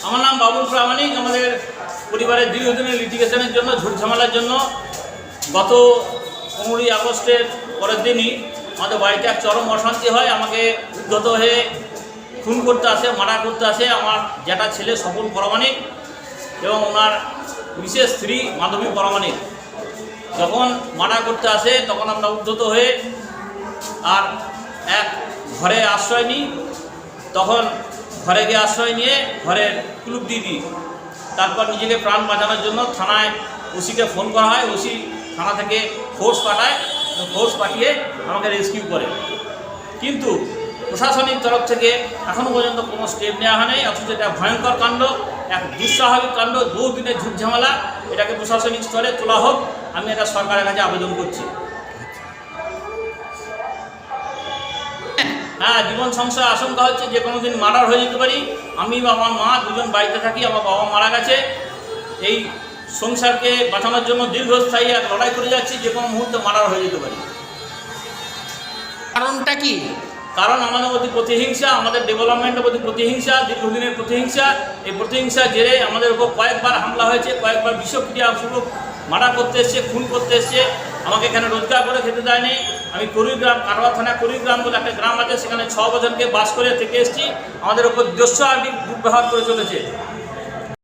আমার নাম বাবুল প্রামাণিক। আমাদের পরিবারের দীর্ঘদিনের লিটিগেশনের জন্য, ঝুট ঝামেলার জন্য গত 15ই আগস্টের পরের দিনই আমাদের বাড়িতে এক চরম অশান্তি হয়। আমাকে উদ্ধত হয়ে খুন করতে আসে, মার্ডার করতে আসে আমার জ্যাঠা ছেলে স্বপন প্রামাণিক এবং ওনার বিশেষ স্ত্রী মাধবী প্রামাণিক। যখন মার্ডার করতে আসে তখন আমরা উদ্ধত হয়ে আর এক ঘরে আশ্রয় নিই। তখন ঘরে গিয়ে আশ্রয় নিয়ে ঘরের কুলুপ দিয়ে দিই। তারপর নিজেকে প্রাণ বাঁচানোর জন্য থানায় ওসিকে ফোন করা হয়। ওসি থানা থেকে ফোর্স পাঠায়, ফোর্স পাঠিয়ে আমাকে রেস্কিউ করে। কিন্তু প্রশাসনিক তরফ থেকে এখনও পর্যন্ত কোনো স্টেপ নেওয়া হয়নি। অথচ এটা ভয়ঙ্কর কাণ্ড, এক দুঃস্বাভাবিক কাণ্ড, বহুদিনের ঝুট ঝামেলা। এটাকে প্রশাসনিক স্তরে তোলা হোক, আমি এটা সরকারের কাছে আবেদন করছি। হ্যাঁ, জীবন সংশয় আশঙ্কা হচ্ছে, যে কোনো দিন মার্ডার হয়ে যেতে পারি। আমি বা আমার মা দুজন বাড়িতে থাকি, আমার বাবা মারা গেছে। এই সংসারকে বাঁচানোর জন্য দীর্ঘস্থায়ী এক লড়াই করে যাচ্ছি, যে কোনো মুহূর্তে মার্ডার হয়ে যেতে পারি। কারণটা কি? কারণ আমাদের প্রতি প্রতিহিংসা, আমাদের ডেভেলপমেন্টের প্রতি প্রতিহিংসা, দীর্ঘদিনের প্রতিহিংসা। এই প্রতিহিংসার জেরে আমাদের উপর কয়েকবার হামলা হয়েছে, কয়েকবার বিষক্রিয়াস্বরূপ মার্ডার করতে এসছে, খুন করতে এসছে। আমাকে এখানে রোজগার করে খেতে দেয়নি। আমি কুড়িগ্রাম, কাটোয়া থানা কুড়িগ্রাম বলে একটা গ্রাম আছে, সেখানে 6 বছরকে বাস করে থেকে এসেছি। আমাদের উপর দস্যুহারী দুর্ব্যবহার করে চলেছে।